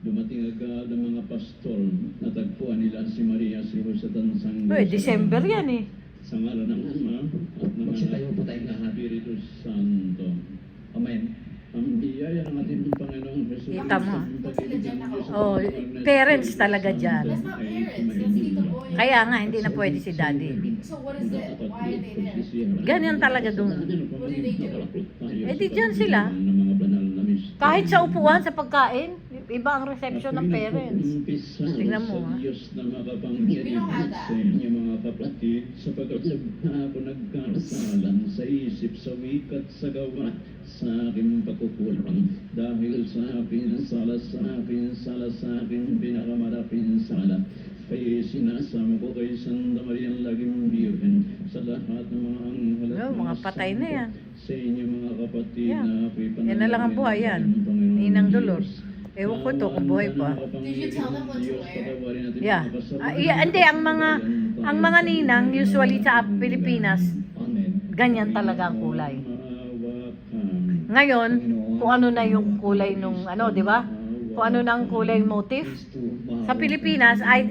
Dumating agad ang mga pastor, natagpuan nila si Maria si Jose Tansang. December yan eh. Sa ngalan ng Ama at ng Magsitayo po tayong lahat. Espiritu Santo. Amen. Ang biyaya ng ating Panginoong Jesus. Kita mo. Oh, Parents talaga dyan. That's not parents. That's Tito Boy. Kaya nga, hindi na pwede si daddy. So what is it? Why are they there? Ganyan talaga dun. What do they do? Di dyan sila. Kahit sa upuan, sa pagkain, iba ang reception ng parents. Tingnan mo, ha? Diyos na makapangyarihan sa inyo mga kapatid, sapagkat ako nagkasalan sa isip, sa wikat, sa gawa, sa aking pagkukulang. Dahil sa akin, sala sa akin, pinakamalaping sala. Kaya sinasama ko kay Santa Maria laging Birhen sa lahat ng mga anghel at Mga patay na yan. sa inyo mga kapatid Yeah. na ako'y Yan na lang ang buhay yan. Ninang Dolores. Ewan ko to kung buhay pa. Did you tell them what to wear? Yeah. Hindi, ang mga ninang, usually sa Pilipinas, Amen. ganyan talaga ang kulay. Ngayon, kung ano na yung kulay nung di ba? Kung ano na ang kulay motif. Sa Pilipinas, ay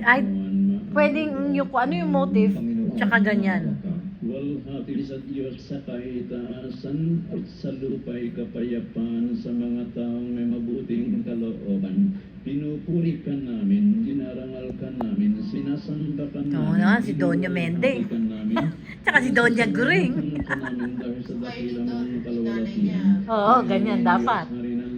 pwedeng yung kung ano yung motif, tsaka ganyan. Walhati sa Diyos sa kaitaasan at sa lupa'y kapayapaan sa mga taong may mabuting kalooban. Pinupuri ka namin, dinarangal ka namin, sinasamba ka namin. Oo naman, si Doña Mende. Tsaka si Doña Guring. Dahil sa dakilang mong kalwalatian. Oo, ganyan dapat.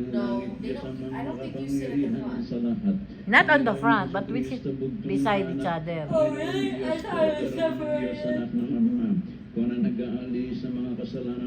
No, they don't. I don't think you sit in the front. Not on the front, but we sit beside each other. Oh, really? I thought it was separate. Diyos anak ng Ama, kung na nag-aalis sa mga kasalanan